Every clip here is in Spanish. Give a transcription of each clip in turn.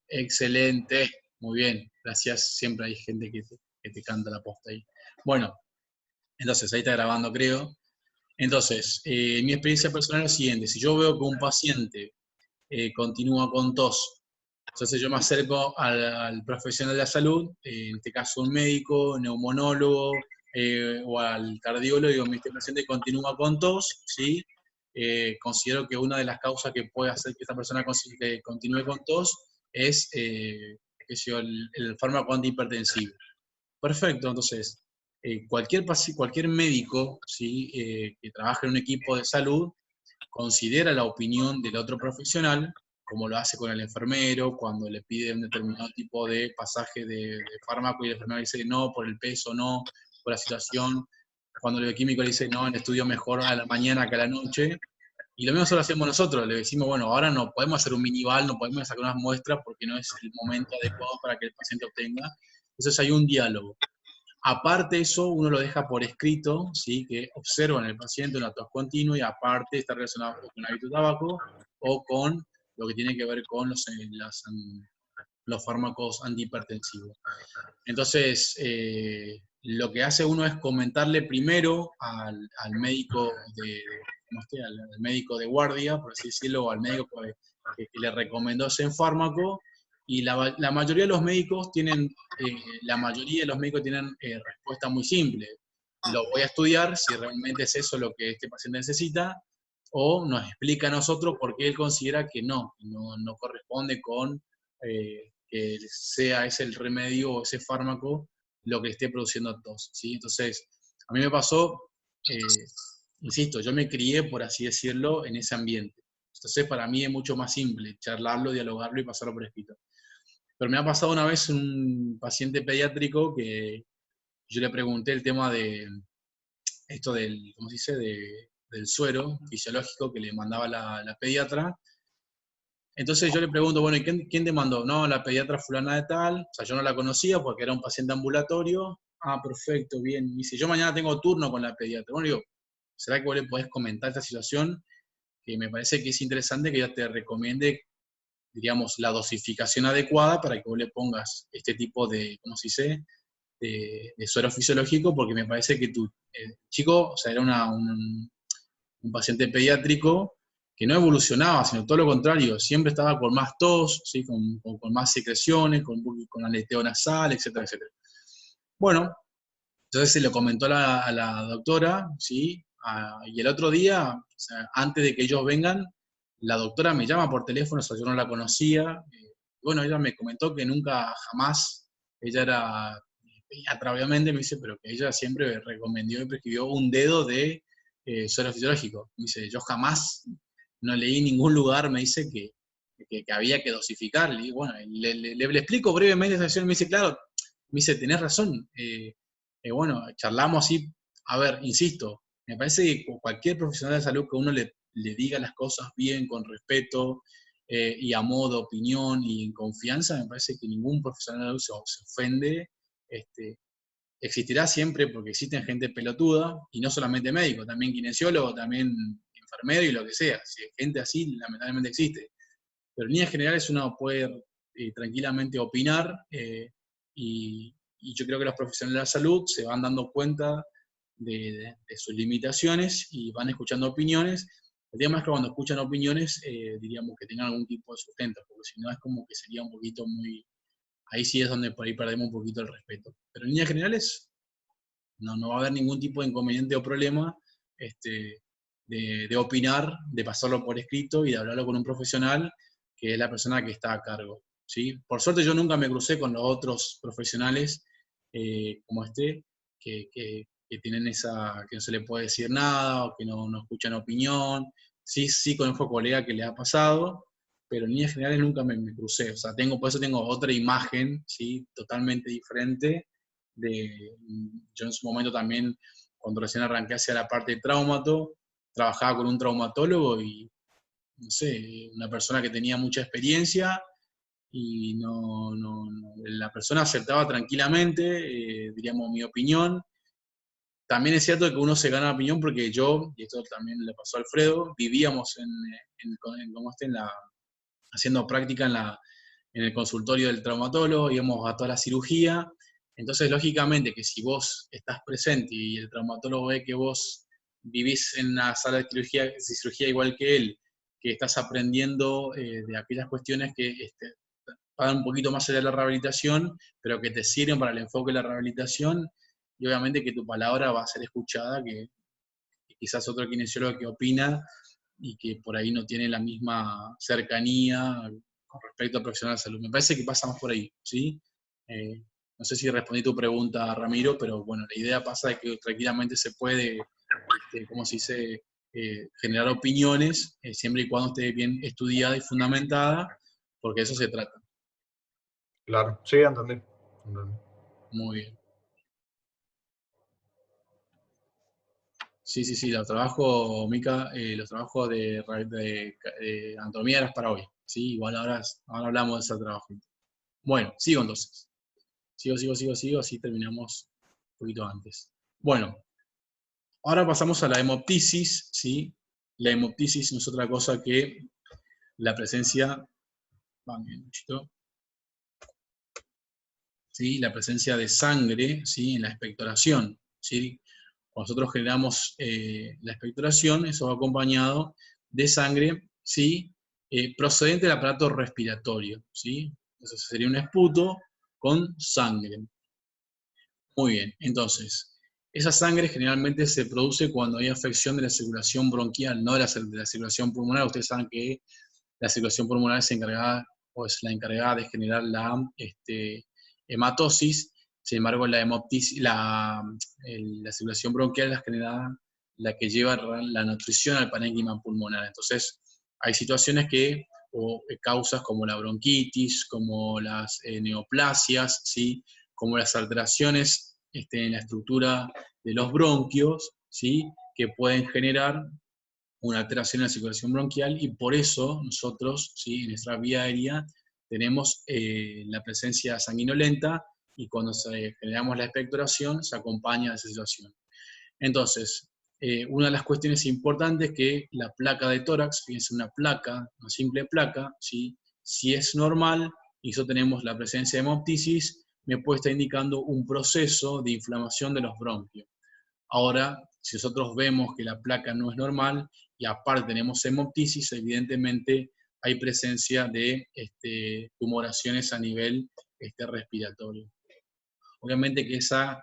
Excelente, muy bien, gracias. Siempre hay gente que te canta la posta ahí. Bueno, entonces ahí está grabando, creo. Entonces, mi experiencia personal es la siguiente. Si yo veo que un paciente continúa con tos, entonces yo me acerco al profesional de la salud, en este caso un médico, neumonólogo, o al cardiólogo, y digo, este paciente continúa con tos, ¿sí? Considero que una de las causas que puede hacer que esta persona continúe con tos es qué sé yo, el fármaco antihipertensivo. Perfecto, entonces, cualquier médico, ¿sí? Que trabaje en un equipo de salud considera la opinión del otro profesional, como lo hace con el enfermero, cuando le pide un determinado tipo de pasaje de fármaco y el enfermero dice no, por el peso, no, por la situación, cuando el bioquímico le dice no, el estudio mejor a la mañana que a la noche, y lo mismo solo hacemos nosotros, le decimos, bueno, ahora no podemos hacer un minival, no podemos sacar unas muestras porque no es el momento adecuado para que el paciente obtenga. Entonces hay un diálogo. Aparte eso, uno lo deja por escrito, ¿sí? Que observa en el paciente una tos continua y aparte está relacionado con el hábito de tabaco o con lo que tiene que ver con los fármacos antihipertensivos. Entonces, lo que hace uno es comentarle primero al médico al médico de guardia, por así decirlo, o al médico que le recomendó ese fármaco, y la mayoría de los médicos tienen, respuesta muy simple. Lo voy a estudiar si realmente es eso lo que este paciente necesita, o nos explica a nosotros por qué él considera que no corresponde con que sea ese el remedio o ese fármaco lo que esté produciendo tos, ¿sí? Entonces, a mí me pasó, insisto, yo me crié, por así decirlo, en ese ambiente. Entonces, para mí es mucho más simple charlarlo, dialogarlo y pasarlo por escrito. Pero me ha pasado una vez un paciente pediátrico que yo le pregunté el tema de esto del, ¿cómo se dice?, del suero fisiológico que le mandaba la pediatra. Entonces yo le pregunto, bueno, ¿y quién te mandó? No, la pediatra fulana de tal, o sea, yo no la conocía porque era un paciente ambulatorio. Ah, perfecto, bien. Y dice, yo mañana tengo turno con la pediatra. Bueno, digo, ¿será que vos le podés comentar esta situación? Que me parece que es interesante que ella te recomiende, diríamos, la dosificación adecuada para que vos le pongas este tipo de, ¿cómo se dice?, de suero fisiológico, porque me parece que tu chico, o sea, era un paciente pediátrico que no evolucionaba, sino todo lo contrario, siempre estaba con más tos, ¿sí? con más secreciones, con aleteo nasal, etcétera, etcétera. Bueno, entonces se lo comentó a la doctora, ¿sí? Y el otro día, o sea, antes de que ellos vengan, la doctora me llama por teléfono, o sea, yo no la conocía. Bueno, ella me comentó que nunca, jamás, ella era pediatra, obviamente, me dice, pero que ella siempre recomendó y prescribió un dedo de suero fisiológico. Me dice, yo jamás no leí en ningún lugar, me dice, que había que dosificar. Y bueno, le explico brevemente esa situación, me dice, claro, me dice, tenés razón. Bueno, charlamos así, a ver, insisto, me parece que cualquier profesional de salud que uno le diga las cosas bien, con respeto, y a modo, opinión y en confianza, me parece que ningún profesional de salud se ofende. Este, existirá siempre porque existen gente pelotuda, y no solamente médico, también kinesiólogo, también enfermero y lo que sea. Si hay gente así, lamentablemente existe. Pero en líneas generales uno puede tranquilamente opinar, y yo creo que los profesionales de la salud se van dando cuenta de sus limitaciones y van escuchando opiniones. El tema es que cuando escuchan opiniones, diríamos que tengan algún tipo de sustento, porque si no es como que sería un poquito muy... Ahí sí es donde por ahí perdemos un poquito el respeto. Pero en líneas generales no va a haber ningún tipo de inconveniente o problema, de opinar, de pasarlo por escrito y de hablarlo con un profesional que es la persona que está a cargo, ¿sí? Por suerte yo nunca me crucé con los otros profesionales como que tienen que no se le puede decir nada o que no escuchan opinión. Sí conozco colegas que le ha pasado, pero en líneas generales nunca me crucé. O sea, por eso tengo otra imagen, ¿sí? Totalmente diferente. Yo en su momento también, cuando recién arranqué hacia la parte de traumato, trabajaba con un traumatólogo y, no sé, una persona que tenía mucha experiencia y la persona aceptaba tranquilamente, diríamos, mi opinión. También es cierto que uno se gana opinión porque yo, y esto también le pasó a Alfredo, vivíamos ¿cómo haciendo práctica en el consultorio del traumatólogo, íbamos a toda la cirugía. Entonces, lógicamente, que si vos estás presente y el traumatólogo ve que vos vivís en una sala de cirugía igual que él, que estás aprendiendo de aquellas cuestiones que van un poquito más allá de la rehabilitación, pero que te sirven para el enfoque de la rehabilitación, y obviamente que tu palabra va a ser escuchada, que quizás otro kinesiólogo que opina y que por ahí no tiene la misma cercanía con respecto al profesional de salud. Me parece que pasa más por ahí, ¿sí? No sé si respondí tu pregunta, Ramiro, pero bueno, la idea pasa de que tranquilamente se puede, ¿cómo se dice?, generar opiniones, siempre y cuando esté bien estudiada y fundamentada, porque de eso se trata. Claro, sí, entendí. Muy bien. Sí, sí, sí, los trabajos, Mica, los trabajos de anatomía eran para hoy, ¿sí? Igual ahora hablamos de ese trabajo. Bueno, sigo entonces. Sigo, así terminamos un poquito antes. Bueno, ahora pasamos a la hemoptisis, ¿sí? La hemoptisis no es otra cosa que la presencia, ¿sí? La presencia de sangre, ¿sí? En la expectoración, ¿sí? Cuando nosotros generamos la expectoración, eso va acompañado de sangre, ¿sí? Procedente del aparato respiratorio, ¿sí? Entonces sería un esputo con sangre. Muy bien, entonces, esa sangre generalmente se produce cuando hay afección de la circulación bronquial, no de la circulación pulmonar. Ustedes saben que la circulación pulmonar es encargada, o es la encargada de generar la hematosis. Sin embargo, la circulación bronquial es la que lleva la nutrición al parénquima pulmonar. Entonces, hay situaciones o causas como la bronquitis, como las neoplasias, ¿sí? Como las alteraciones en la estructura de los bronquios, ¿sí? Que pueden generar una alteración en la circulación bronquial, y por eso nosotros, ¿sí? En nuestra vía aérea tenemos la presencia sanguinolenta, y cuando generamos la expectoración se acompaña de esa situación. Entonces, una de las cuestiones importantes es que la placa de tórax, fíjense, una simple placa, ¿sí? Si es normal y eso tenemos la presencia de hemoptisis, me puede estar indicando un proceso de inflamación de los bronquios. Ahora, si nosotros vemos que la placa no es normal y aparte tenemos hemoptisis, evidentemente hay presencia de tumoraciones a nivel respiratorio. Obviamente que esa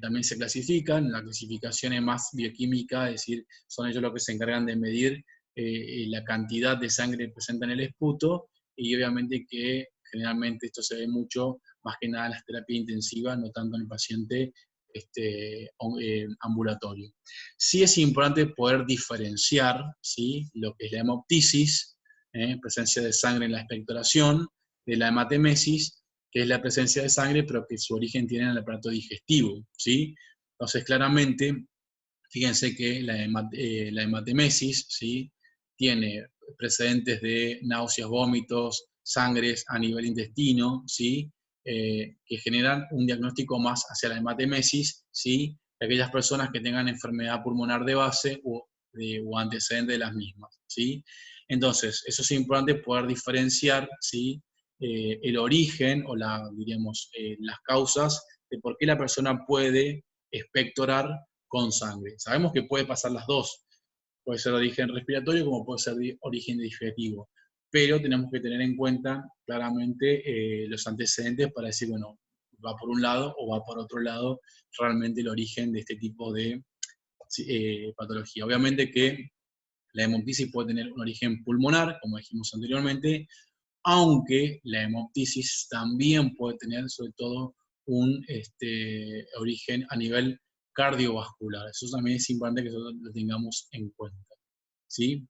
también se clasifican, la clasificación es más bioquímica, es decir, son ellos los que se encargan de medir la cantidad de sangre presente en el esputo, y obviamente que generalmente esto se ve mucho, más que nada en las terapias intensivas, no tanto en el paciente ambulatorio. Sí es importante poder diferenciar, ¿sí?, lo que es la hemoptisis, presencia de sangre en la expectoración, de la hematemesis, que es la presencia de sangre, pero que su origen tiene en el aparato digestivo, ¿sí? Entonces, claramente, fíjense que la hematemesis, ¿sí?, tiene precedentes de náuseas, vómitos, sangres a nivel intestino, ¿sí?, que generan un diagnóstico más hacia la hematemesis, ¿sí?, de aquellas personas que tengan enfermedad pulmonar de base o antecedente de las mismas, ¿sí? Entonces, eso es importante poder diferenciar, ¿sí?, el origen o diríamos, las causas de por qué la persona puede expectorar con sangre. Sabemos que puede pasar las dos, puede ser de origen respiratorio como puede ser de origen digestivo, pero tenemos que tener en cuenta claramente los antecedentes para decir, bueno, va por un lado o va por otro lado realmente el origen de este tipo de patología. Obviamente que la hemoptisis puede tener un origen pulmonar, como dijimos anteriormente, aunque la hemoptisis también puede tener sobre todo un origen a nivel cardiovascular. Eso también es importante que nosotros lo tengamos en cuenta, ¿sí?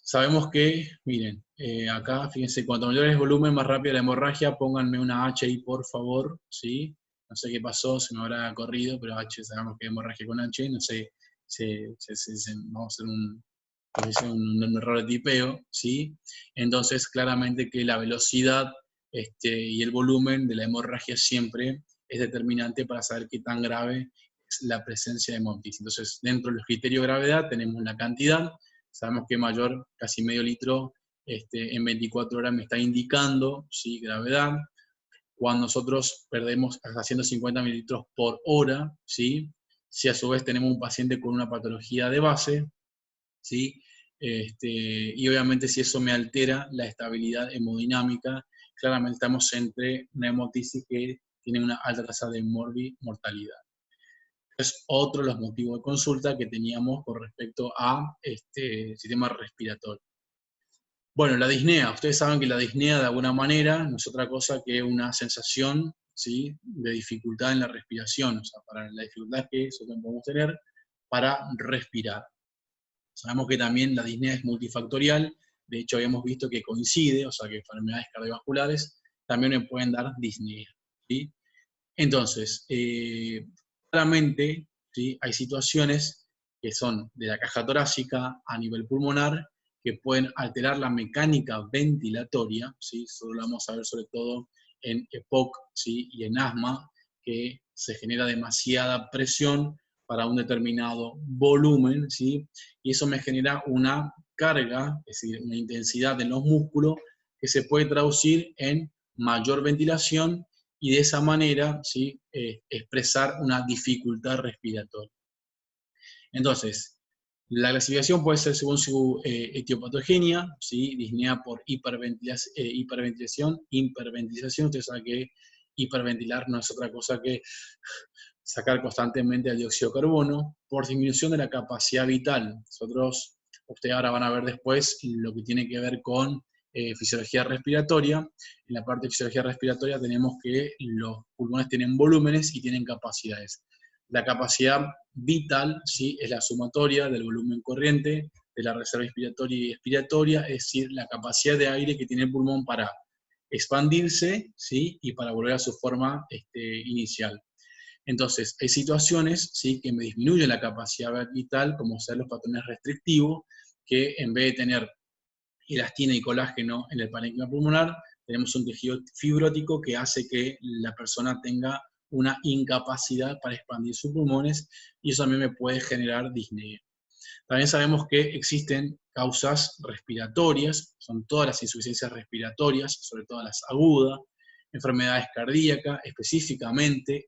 Sabemos que, miren, acá, fíjense, cuanto mayor es el volumen, más rápida la hemorragia. Pónganme una H ahí, por favor, ¿sí? No sé qué pasó, se me habrá corrido, pero H, sabemos que hemorragia con H, no sé, vamos a hacer un error de tipeo, ¿sí? Entonces, claramente que la velocidad y el volumen de la hemorragia siempre es determinante para saber qué tan grave es la presencia de hemoptisis. Entonces, dentro de los criterios de gravedad tenemos la cantidad. Sabemos que mayor, casi medio litro, en 24 horas me está indicando, ¿sí?, gravedad. Cuando nosotros perdemos hasta 150 mililitros por hora, ¿sí?, si a su vez tenemos un paciente con una patología de base, ¿sí?, y obviamente si eso me altera la estabilidad hemodinámica, claramente estamos entre una hemotisis que tiene una alta tasa de mortalidad. Es otro de los motivos de consulta que teníamos con respecto a sistema respiratorio. Bueno, la disnea. Ustedes saben que la disnea de alguna manera no es otra cosa que una sensación, ¿sí?, de dificultad en la respiración, o sea, para la dificultad que nosotros podemos tener para respirar. Sabemos que también la disnea es multifactorial, de hecho habíamos visto que coincide, o sea que enfermedades cardiovasculares también me pueden dar disnea, ¿sí? Entonces, claramente, ¿sí?, hay situaciones que son de la caja torácica a nivel pulmonar que pueden alterar la mecánica ventilatoria, ¿sí? Eso lo vamos a ver sobre todo en EPOC, ¿sí?, y en asma, que se genera demasiada presión para un determinado volumen, ¿sí?, y eso me genera una carga, es decir, una intensidad en los músculos que se puede traducir en mayor ventilación y de esa manera, ¿sí?, expresar una dificultad respiratoria. Entonces, la clasificación puede ser según su etiopatogenia, ¿sí?, disnea por hiperventilación, hiperventilación. Ustedes saben que hiperventilar no es otra cosa que sacar constantemente el dióxido de carbono, por disminución de la capacidad vital. Ustedes ahora van a ver después lo que tiene que ver con fisiología respiratoria. En la parte de fisiología respiratoria tenemos que los pulmones tienen volúmenes y tienen capacidades. La capacidad vital, ¿sí?, es la sumatoria del volumen corriente, de la reserva inspiratoria y expiratoria, es decir, la capacidad de aire que tiene el pulmón para expandirse, ¿sí?, y para volver a su forma inicial. Entonces, hay situaciones, ¿sí?, que me disminuyen la capacidad vital, como ser los patrones restrictivos, que en vez de tener elastina y colágeno en el parénquima pulmonar, tenemos un tejido fibrótico que hace que la persona tenga una incapacidad para expandir sus pulmones, y eso también me puede generar disnea. También sabemos que existen causas respiratorias, son todas las insuficiencias respiratorias, sobre todo las agudas, enfermedades cardíacas, específicamente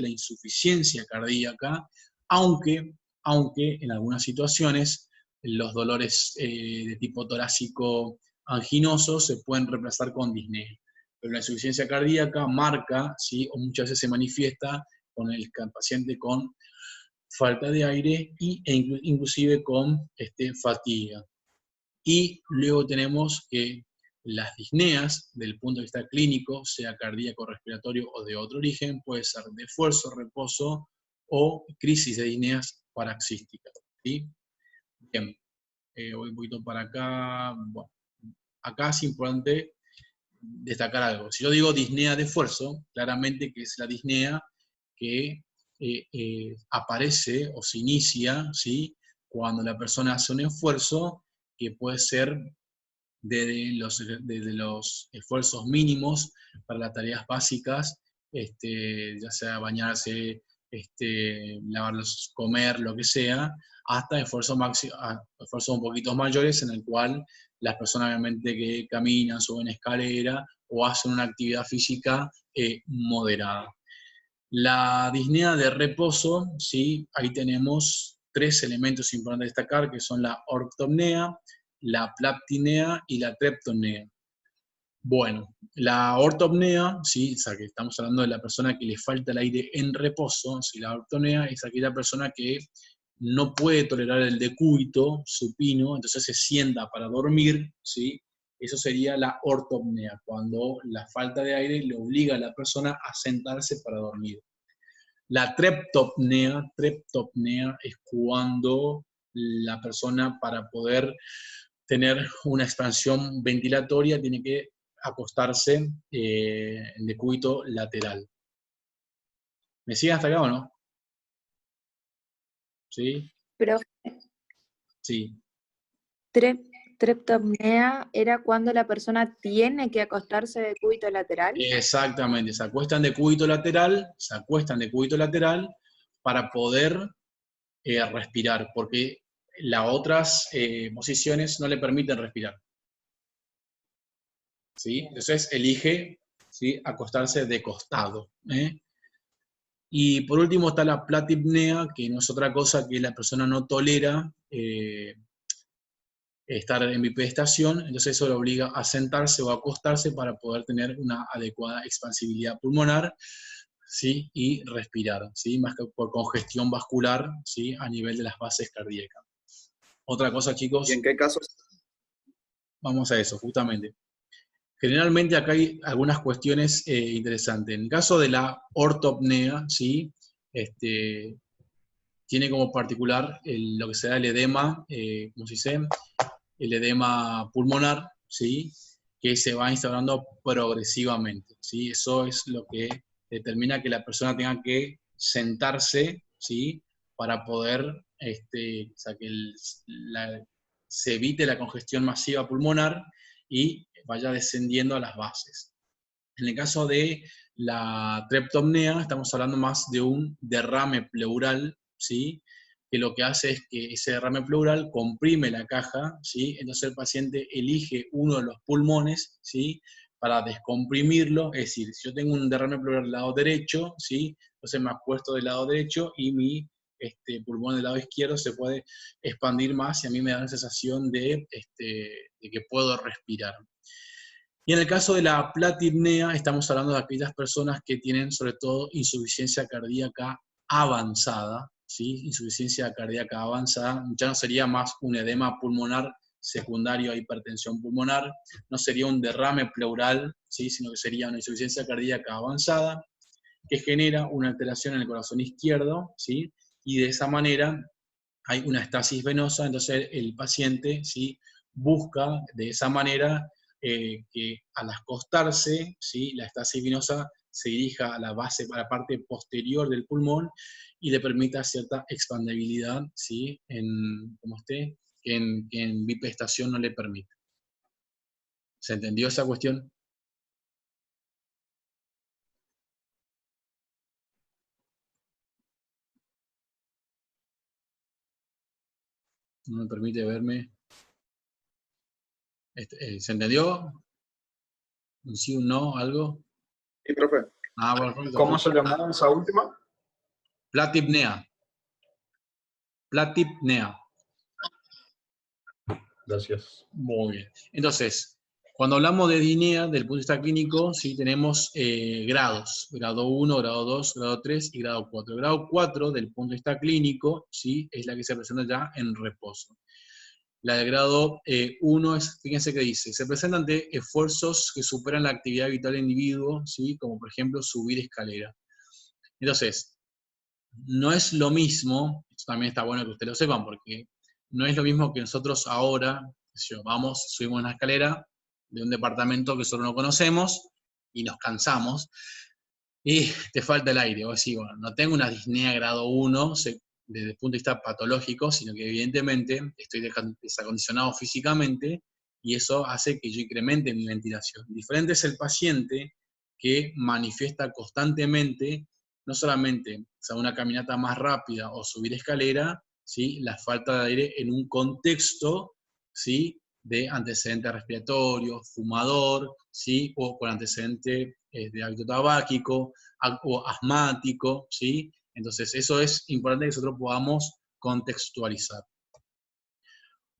la insuficiencia cardíaca, aunque en algunas situaciones los dolores de tipo torácico anginoso se pueden reemplazar con disnea. Pero la insuficiencia cardíaca marca, ¿sí?, o muchas veces se manifiesta con el paciente con falta de aire e inclusive con fatiga. Y luego tenemos que las disneas, del punto de vista clínico, sea cardíaco, respiratorio o de otro origen, puede ser de esfuerzo, reposo o crisis de disneas paroxísticas, ¿sí? Bien, voy un poquito para acá. Bueno, acá es importante destacar algo. Si yo digo disnea de esfuerzo, claramente que es la disnea que aparece o se inicia, ¿sí?, cuando la persona hace un esfuerzo que puede ser desde los esfuerzos mínimos para las tareas básicas, ya sea bañarse, comer, lo que sea, hasta esfuerzos un poquito mayores en el cual las personas obviamente que caminan, suben escalera o hacen una actividad física moderada. La disnea de reposo, ¿sí?, ahí tenemos tres elementos importantes a destacar, que son la ortopnea, la plaptinea y la treptonea. Bueno, la ortopnea, ¿sí?, o sea, que estamos hablando de la persona que le falta el aire en reposo, ¿sí? La ortopnea es aquella persona que no puede tolerar el decúbito supino, entonces se sienta para dormir, ¿sí? Eso sería la ortopnea, cuando la falta de aire le obliga a la persona a sentarse para dormir. La treptopnea es cuando la persona, para poder tener una expansión ventilatoria, tiene que acostarse en decúbito lateral. ¿Me siguen hasta acá o no? ¿Sí? Pero Sí. treptopnea era cuando la persona tiene que acostarse de cúbito lateral. Exactamente, se acuestan de cúbito lateral para poder respirar, porque las otras posiciones no le permiten respirar. ¿sí? Entonces elige, ¿sí?, acostarse de costado. Y por último está la platipnea, que no es otra cosa que la persona no tolera estar en bipedestación, entonces eso lo obliga a sentarse o a acostarse para poder tener una adecuada expansibilidad pulmonar, ¿sí?, y respirar, ¿sí?, más que por congestión vascular, ¿sí?, a nivel de las bases cardíacas. Otra cosa, ¿Y en chicos, qué casos? vamos a eso, justamente. Generalmente acá hay algunas cuestiones interesantes. En el caso de la ortopnea, ¿sí?, tiene como particular lo que se da el edema, ¿cómo se dice?, el edema pulmonar, ¿sí?, que se va instaurando progresivamente, ¿sí? Eso es lo que determina que la persona tenga que sentarse, ¿sí?, para poder, o sea, que se evite la congestión masiva pulmonar y vaya descendiendo a las bases. En el caso de la treptomnea, estamos hablando más de un derrame pleural, ¿sí?, que lo que hace es que ese derrame pleural comprime la caja, ¿sí?, entonces el paciente elige uno de los pulmones, ¿sí?, para descomprimirlo, es decir, si yo tengo un derrame pleural del lado derecho, ¿sí?, entonces me acuesto del lado derecho y mi pulmón del lado izquierdo se puede expandir más y a mí me da la sensación de que puedo respirar. Y en el caso de la platipnea, estamos hablando de aquellas personas que tienen sobre todo insuficiencia cardíaca avanzada, ¿sí? Insuficiencia cardíaca avanzada, ya no sería más un edema pulmonar secundario a hipertensión pulmonar, no sería un derrame pleural, ¿sí?, sino que sería una insuficiencia cardíaca avanzada que genera una alteración en el corazón izquierdo, ¿sí?, y de esa manera hay una estasis venosa, entonces el paciente, ¿sí?, busca de esa manera que al acostarse, ¿sí?, la estasis venosa se dirija a la base, a la parte posterior del pulmón y le permita cierta expandibilidad, ¿sí?, como esté, que en bipedestación no le permite. ¿Se entendió esa cuestión? No me permite verme. ¿Se entendió? ¿Un sí, un no, algo? Sí, profe. Ah, perfecto. ¿Cómo se llamaba esa última? Platipnea. Platipnea. Gracias. Muy bien. Entonces, cuando hablamos de disnea, del punto de vista clínico, sí tenemos grados. Grado 1, grado 2, grado 3 y grado 4. Grado 4, del punto de vista clínico, sí, es la que se presenta ya en reposo. La de grado 1 es, fíjense que dice, se presenta ante esfuerzos que superan la actividad vital del individuo, ¿sí?, como por ejemplo subir escalera. Entonces, no es lo mismo, esto también está bueno que ustedes lo sepan, porque no es lo mismo que nosotros ahora, subimos una escalera de un departamento que nosotros no conocemos y nos cansamos y te falta el aire. Vos decís, bueno, no tengo una disnea grado 1 desde el punto de vista patológico, sino que evidentemente estoy desacondicionado físicamente y eso hace que yo incremente mi ventilación. Diferente es el paciente que manifiesta constantemente, no solamente, o sea, una caminata más rápida o subir escalera, ¿sí?, la falta de aire en un contexto, ¿sí?, de antecedente respiratorio, fumador, ¿sí?, o con antecedente de hábito tabáquico o asmático, ¿sí? Entonces, eso es importante que nosotros podamos contextualizar.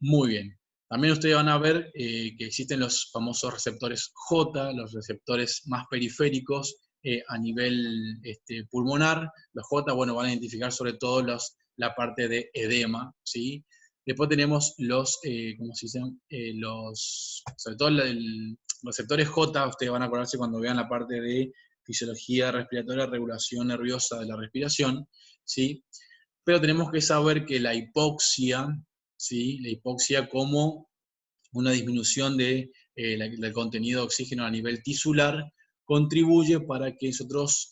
Muy bien. También ustedes van a ver que existen los famosos receptores J, los receptores más periféricos a nivel pulmonar. Los J, bueno, van a identificar sobre todo la parte de edema, ¿sí? Después tenemos los, ¿cómo se dicen? Sobre todo los receptores J, ustedes van a acordarse cuando vean la parte de fisiología respiratoria, regulación nerviosa de la respiración, ¿sí? Pero tenemos que saber que la hipoxia, ¿sí?, la hipoxia como una disminución del contenido de oxígeno a nivel tisular, contribuye para que nosotros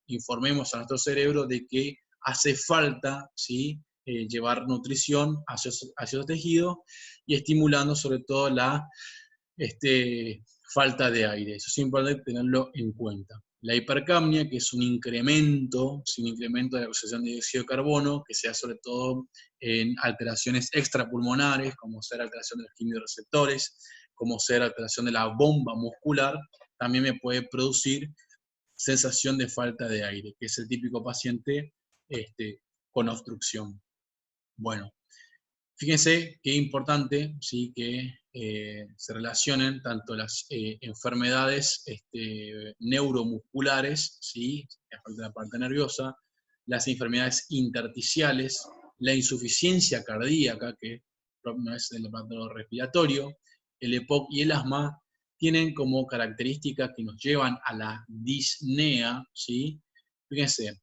informemos a nuestro cerebro de que hace falta, ¿sí?, llevar nutrición hacia esos tejidos y estimulando sobre todo la falta de aire. Eso es importante tenerlo en cuenta. La hipercapnia, que es un incremento de la concentración de dióxido de carbono, que se da sobre todo en alteraciones extrapulmonares, como ser alteración de los quimiorreceptores, como ser alteración de la bomba muscular, también me puede producir sensación de falta de aire, que es el típico paciente con obstrucción. Bueno, fíjense qué importante, ¿sí?, que se relacionen tanto las enfermedades neuromusculares, ¿sí?, la parte nerviosa, las enfermedades intersticiales, la insuficiencia cardíaca, que no es el aparato respiratorio, el EPOC y el asma, tienen como características que nos llevan a la disnea, ¿sí? Fíjense,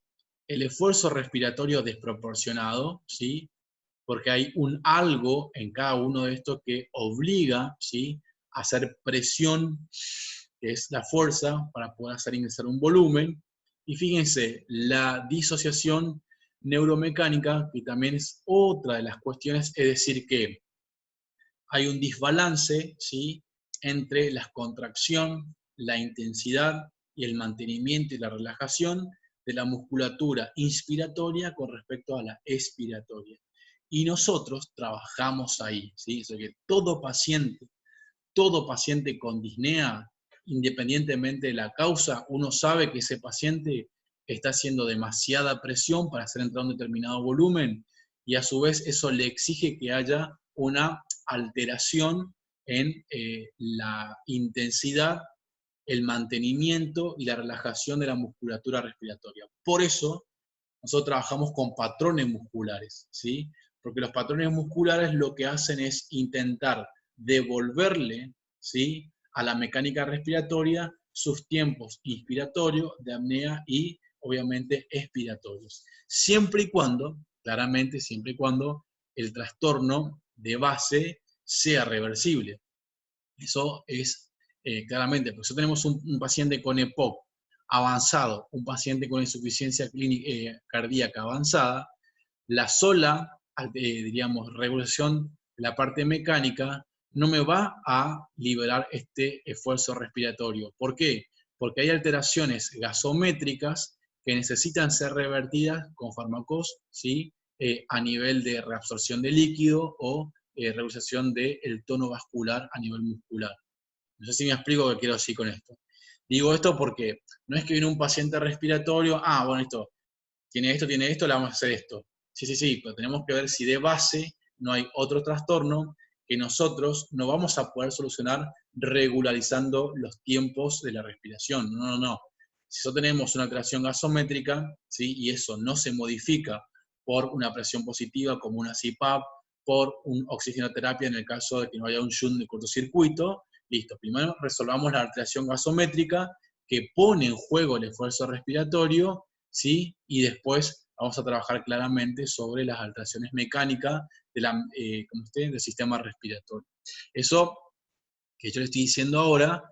el esfuerzo respiratorio desproporcionado, ¿sí?, porque hay un algo en cada uno de estos que obliga, ¿sí?, a hacer presión, que es la fuerza, para poder hacer ingresar un volumen. Y fíjense, la disociación neuromecánica, que también es otra de las cuestiones, es decir que hay un desbalance, ¿sí?, entre la contracción, la intensidad y el mantenimiento y la relajación de la musculatura inspiratoria con respecto a la expiratoria. Y nosotros trabajamos ahí, ¿sí? O sea que todo paciente con disnea, independientemente de la causa, uno sabe que ese paciente está haciendo demasiada presión para hacer entrar un determinado volumen, y a su vez eso le exige que haya una alteración en la intensidad, el mantenimiento y la relajación de la musculatura respiratoria. Por eso nosotros trabajamos con patrones musculares, ¿sí? Porque los patrones musculares lo que hacen es intentar devolverle, ¿sí?, a la mecánica respiratoria sus tiempos inspiratorios, de apnea y obviamente expiratorios. Siempre y cuando, claramente, siempre y cuando el trastorno de base sea reversible. Eso es claramente, porque si tenemos un paciente con EPOC avanzado, un paciente con insuficiencia cardíaca avanzada, la sola, diríamos, regulación de la parte mecánica no me va a liberar este esfuerzo respiratorio. ¿Por qué? Porque hay alteraciones gasométricas que necesitan ser revertidas con fármacos, ¿sí?, a nivel de reabsorción de líquido o regulación del tono vascular a nivel muscular. No sé si me explico qué quiero decir con esto. Digo esto porque no es que viene un paciente respiratorio, bueno, tiene esto, le vamos a hacer esto. Sí, pero tenemos que ver si de base no hay otro trastorno que nosotros no vamos a poder solucionar regularizando los tiempos de la respiración. No. Si nosotros tenemos una alteración gasométrica, ¿sí?, y eso no se modifica por una presión positiva como una CPAP, por una oxigenoterapia en el caso de que no haya un shunt de cortocircuito, listo. Primero resolvamos la alteración gasométrica que pone en juego el esfuerzo respiratorio, ¿sí?, y después vamos a trabajar claramente sobre las alteraciones mecánicas del sistema respiratorio. Eso que yo le estoy diciendo ahora,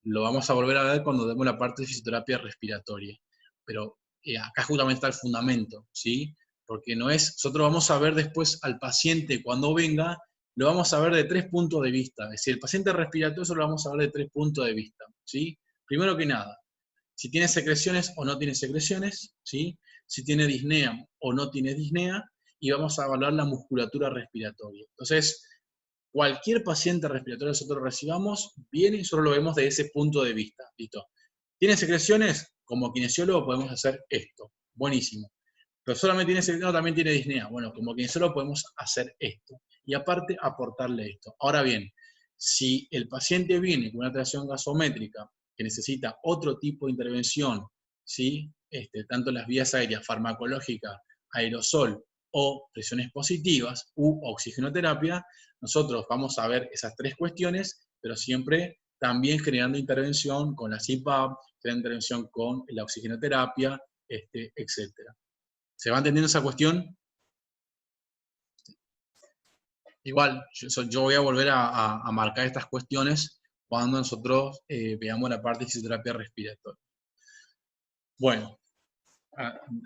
lo vamos a volver a ver cuando demos la parte de fisioterapia respiratoria. Pero acá justamente está el fundamento, ¿sí? Porque nosotros vamos a ver después al paciente cuando venga, lo vamos a ver de 3 puntos de vista. Es decir, el paciente respiratorio eso lo vamos a ver de 3 puntos de vista, ¿sí? Primero que nada, si tiene secreciones o no tiene secreciones, ¿sí?, si tiene disnea o no tiene disnea, y vamos a evaluar la musculatura respiratoria. Entonces, cualquier paciente respiratorio que nosotros recibamos, viene y solo lo vemos de ese punto de vista. ¿Listo? ¿Tiene secreciones? Como kinesiólogo podemos hacer esto. Buenísimo. Pero solamente tiene secreciones, no, también tiene disnea. Bueno, como kinesiólogo podemos hacer esto. Y aparte, aportarle esto. Ahora bien, si el paciente viene con una alteración gasométrica que necesita otro tipo de intervención, ¿sí?, tanto en las vías aéreas, farmacológica, aerosol o presiones positivas u oxigenoterapia, nosotros vamos a ver esas 3 cuestiones, pero siempre también generando intervención con la CPAP, generando intervención con la oxigenoterapia, etc. ¿Se va entendiendo esa cuestión? Igual, yo voy a volver a marcar estas cuestiones cuando nosotros veamos la parte de fisioterapia respiratoria. Bueno,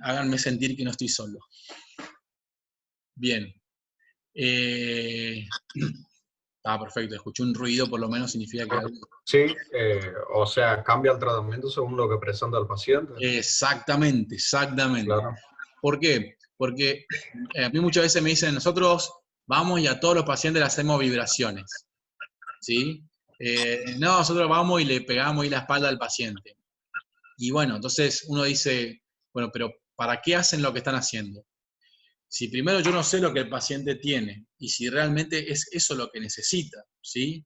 háganme sentir que no estoy solo. Bien. Perfecto, escuché un ruido, por lo menos significa que algo... Sí, o sea, cambia el tratamiento según lo que presenta el paciente. Exactamente. Claro. ¿Por qué? Porque a mí muchas veces me dicen, nosotros vamos y a todos los pacientes le hacemos vibraciones, ¿sí? No, nosotros vamos y le pegamos ahí la espalda al paciente. Y bueno, entonces uno dice, bueno, pero ¿para qué hacen lo que están haciendo? Si primero yo no sé lo que el paciente tiene y si realmente es eso lo que necesita, ¿sí?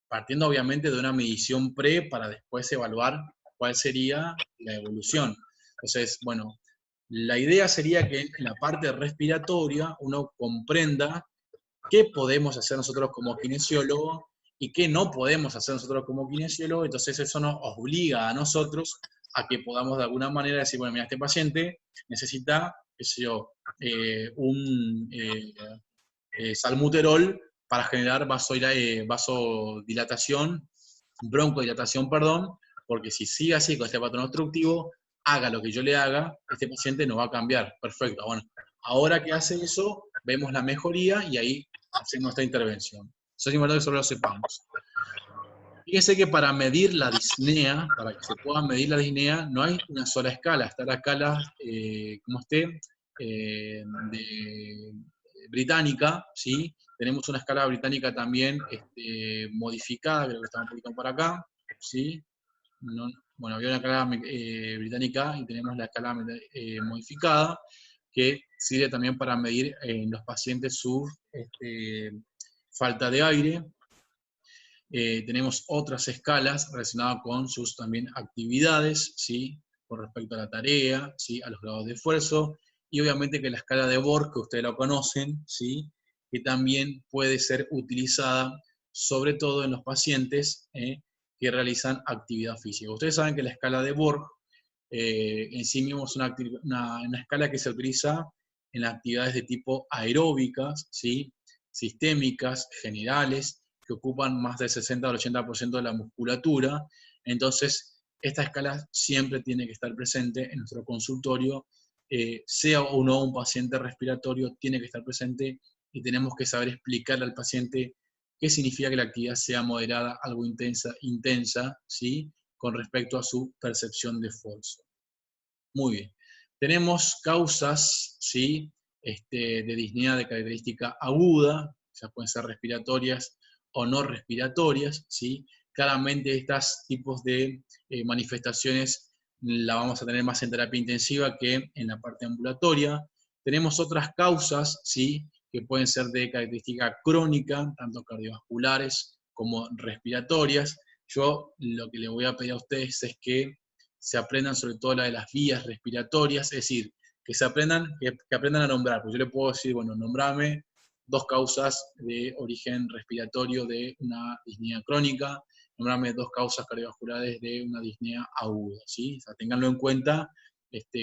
Partiendo obviamente de una medición pre para después evaluar cuál sería la evolución. Entonces, bueno, la idea sería que en la parte respiratoria uno comprenda qué podemos hacer nosotros como kinesiólogos y qué no podemos hacer nosotros como kinesiólogos. Entonces eso nos obliga a nosotros a que podamos de alguna manera decir, bueno, mira, este paciente necesita, qué sé yo, un salbuterol para generar vasodilatación, broncodilatación, perdón, porque si sigue así con este patrón obstructivo, haga lo que yo le haga, este paciente no va a cambiar. Perfecto, bueno, ahora que hace eso, vemos la mejoría y ahí hacemos esta intervención. Eso es importante que solo lo sepamos. Fíjense que para medir la disnea, para que se pueda medir la disnea, no hay una sola escala. Está la escala, como británica, ¿sí? Tenemos una escala británica también modificada, creo que está un poquito por acá, ¿sí? No, bueno, había una escala británica y tenemos la escala modificada, que sirve también para medir en los pacientes su falta de aire. Tenemos otras escalas relacionadas con sus también actividades, ¿sí? Con respecto a la tarea, ¿sí? A los grados de esfuerzo, y obviamente que la escala de Borg, que ustedes la conocen, ¿sí? Que también puede ser utilizada sobre todo en los pacientes que realizan actividad física. Ustedes saben que la escala de Borg en sí mismo es una escala que se utiliza en las actividades de tipo aeróbicas, ¿sí? Sistémicas, generales, que ocupan más del 60 al 80% de la musculatura. Entonces, esta escala siempre tiene que estar presente en nuestro consultorio, sea o no un paciente respiratorio, tiene que estar presente y tenemos que saber explicarle al paciente qué significa que la actividad sea moderada, algo intensa, ¿sí? Con respecto a su percepción de esfuerzo. Muy bien. Tenemos causas, ¿sí? De disnea de característica aguda, ya pueden ser respiratorias o no respiratorias, ¿sí? Claramente estos tipos de manifestaciones la vamos a tener más en terapia intensiva que en la parte ambulatoria. Tenemos otras causas, ¿sí? Que pueden ser de característica crónica, tanto cardiovasculares como respiratorias. Yo lo que les voy a pedir a ustedes es que se aprendan sobre todo la de las vías respiratorias, es decir, que aprendan a nombrar. Pues yo le puedo decir, bueno, nombrame 2 causas de origen respiratorio de una disnea crónica, nombrame 2 causas cardiovasculares de una disnea aguda, ¿sí? O sea, ténganlo en cuenta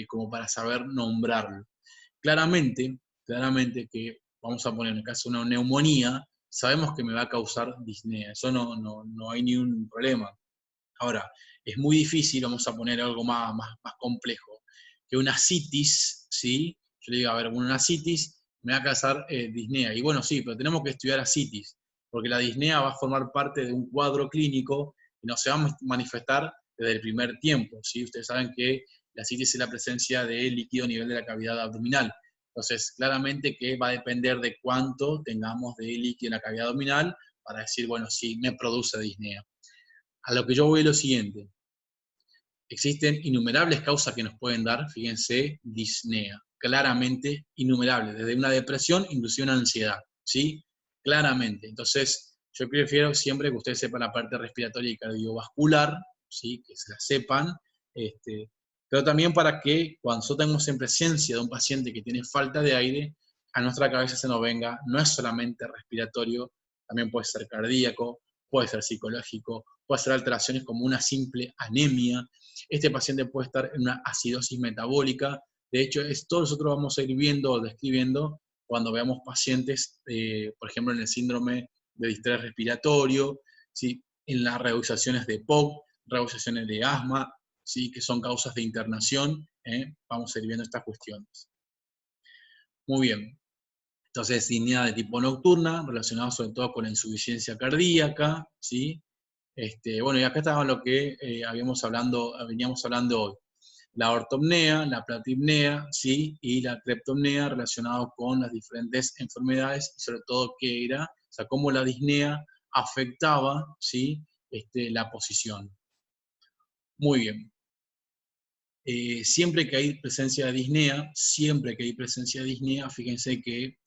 como para saber nombrarlo. Claramente que vamos a poner en el caso de una neumonía, sabemos que me va a causar disnea, eso no hay ni un problema. Ahora, es muy difícil, vamos a poner algo más complejo, que una citis, ¿sí? Yo le digo, a ver, una citis me va a causar disnea. Y bueno, sí, pero tenemos que estudiar a citis, porque la disnea va a formar parte de un cuadro clínico y no se va a manifestar desde el primer tiempo, ¿sí? Ustedes saben que la citis es la presencia de líquido a nivel de la cavidad abdominal. Entonces, claramente que va a depender de cuánto tengamos de líquido en la cavidad abdominal para decir, bueno, sí, me produce disnea. A lo que yo voy es lo siguiente. Existen innumerables causas que nos pueden dar, fíjense, disnea. Claramente innumerables, desde una depresión, inclusive una ansiedad, ¿sí? Claramente. Entonces, yo prefiero siempre que ustedes sepan la parte respiratoria y cardiovascular, ¿sí? Que se la sepan, pero también para que cuando nosotros tengamos en presencia de un paciente que tiene falta de aire, a nuestra cabeza se nos venga, no es solamente respiratorio, también puede ser cardíaco, puede ser psicológico, puede ser alteraciones como una simple anemia. Este paciente puede estar en una acidosis metabólica. De hecho, esto nosotros vamos a ir viendo o describiendo cuando veamos pacientes, por ejemplo, en el síndrome de distrés respiratorio, ¿sí? En las reducciones de POC, reducciones de asma, ¿sí? Que son causas de internación. Vamos a ir viendo estas cuestiones. Muy bien. Entonces, disnea de tipo nocturna, relacionada sobre todo con la insuficiencia cardíaca, ¿sí? Bueno, y acá estaba lo que veníamos hablando hoy. La ortopnea, la platipnea, ¿sí? Y la creptopnea relacionados con las diferentes enfermedades y sobre todo qué era, o sea, cómo la disnea afectaba, ¿sí? la posición. Muy bien. Siempre que hay presencia de disnea, fíjense que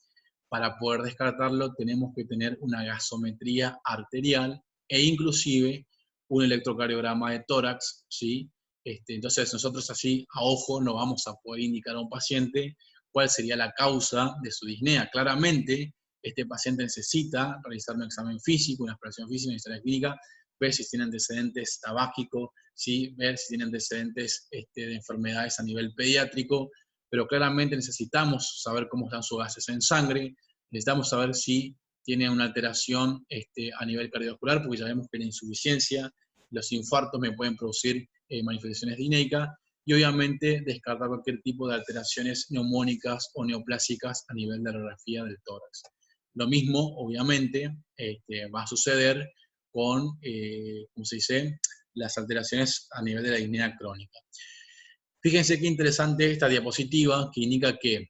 para poder descartarlo tenemos que tener una gasometría arterial e inclusive un electrocardiograma de tórax, ¿sí? Entonces nosotros así a ojo no vamos a poder indicar a un paciente cuál sería la causa de su disnea. Claramente este paciente necesita realizar un examen físico, una exploración física, una historia clínica, ver si tiene antecedentes tabáquicos, ¿sí? Ver si tiene antecedentes de enfermedades a nivel pediátrico, pero claramente necesitamos saber cómo están sus gases en sangre, necesitamos saber si tiene una alteración a nivel cardiovascular, porque sabemos que la insuficiencia, los infartos me pueden producir manifestaciones dinéicas, y obviamente descartar cualquier tipo de alteraciones neumónicas o neoplásicas a nivel de radiografía del tórax. Lo mismo, obviamente, va a suceder con, ¿cómo se dice?, las alteraciones a nivel de la disnea crónica. Fíjense qué interesante esta diapositiva que indica que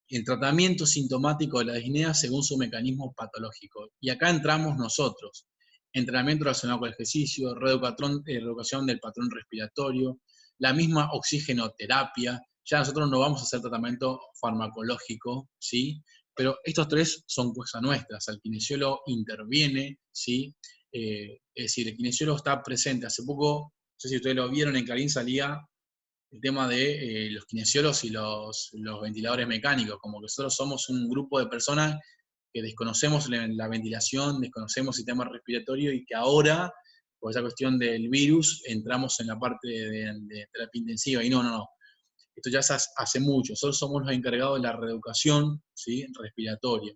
el tratamiento sintomático de la disnea según su mecanismo patológico. Y acá entramos nosotros. Entrenamiento relacionado con el ejercicio, reeducación del patrón respiratorio, la misma oxigenoterapia. Ya nosotros no vamos a hacer tratamiento farmacológico, ¿sí? Pero estos tres son cosas nuestras. El kinesiólogo interviene, ¿sí? Es decir, el kinesiólogo está presente. Hace poco, no sé si ustedes lo vieron, en Clarín salía el tema de los kinesiólogos y los ventiladores mecánicos, como que nosotros somos un grupo de personas que desconocemos la ventilación, desconocemos el sistema respiratorio y que ahora, por esa cuestión del virus, entramos en la parte de terapia intensiva. Y no. Esto ya se hace mucho. Nosotros somos los encargados de la reeducación, ¿sí?, respiratoria.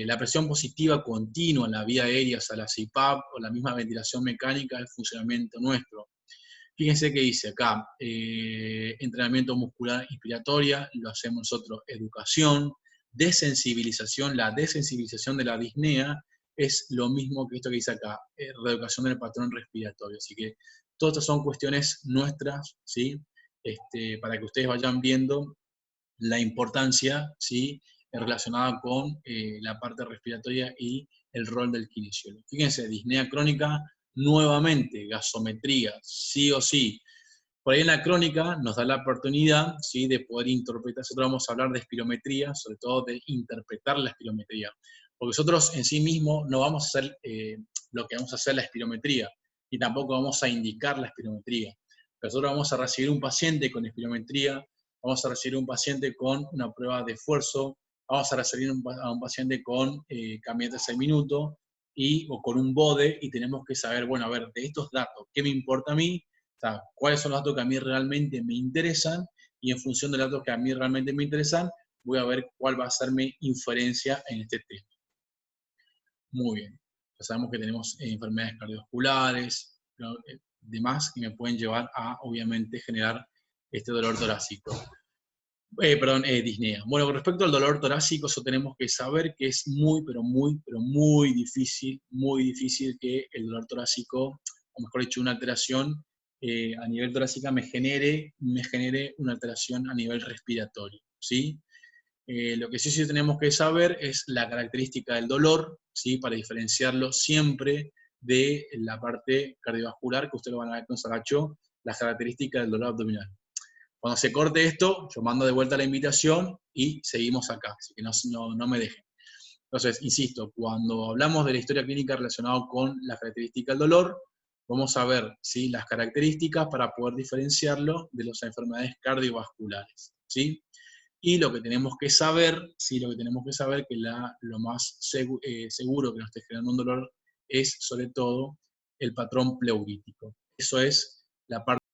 La presión positiva continua en la vía aérea, o sea, la CPAP o la misma ventilación mecánica es funcionamiento nuestro. Fíjense que dice acá, entrenamiento muscular inspiratoria, lo hacemos nosotros, educación, desensibilización. La desensibilización de la disnea es lo mismo que esto que dice acá, reeducación del patrón respiratorio. Así que todas estas son cuestiones nuestras, ¿sí? Para que ustedes vayan viendo la importancia, ¿sí?, relacionada con la parte respiratoria y el rol del kinesiólogo. Fíjense, disnea crónica, nuevamente, gasometría, sí o sí. Por ahí en la crónica nos da la oportunidad, ¿sí?, de poder interpretar. Nosotros vamos a hablar de espirometría, sobre todo de interpretar la espirometría. Porque nosotros en sí mismos no vamos a hacer lo que vamos a hacer la espirometría, y tampoco vamos a indicar la espirometría. Pero nosotros vamos a recibir un paciente con espirometría, vamos a recibir un paciente con una prueba de esfuerzo, vamos a recibir a un paciente con caminata de 6 minutos, o con un BODE, y tenemos que saber, bueno, a ver, de estos datos, ¿qué me importa a mí? O sea, ¿cuáles son los datos que a mí realmente me interesan? Y en función de los datos que a mí realmente me interesan, voy a ver cuál va a ser mi inferencia en este tema. Muy bien. Ya sabemos que tenemos enfermedades cardiovasculares, demás que me pueden llevar a, obviamente, generar este dolor torácico. Disnea. Bueno, con respecto al dolor torácico, eso tenemos que saber que es muy, pero muy difícil que el dolor torácico, o mejor dicho, una alteración a nivel torácica me genere una alteración a nivel respiratorio, ¿sí? Lo que sí tenemos que saber es la característica del dolor, ¿sí?, para diferenciarlo siempre de la parte cardiovascular, que ustedes lo van a ver con Saracho, las características del dolor abdominal. Cuando se corte esto, yo mando de vuelta la invitación y seguimos acá, así que no me dejen. Entonces, insisto, cuando hablamos de la historia clínica relacionada con la característica del dolor, vamos a ver, ¿sí?, las características para poder diferenciarlo de las enfermedades cardiovasculares, ¿sí? Y lo que tenemos que saber, ¿sí?, que lo más seguro que nos esté generando un dolor es, sobre todo, el patrón pleurítico. Eso es la parte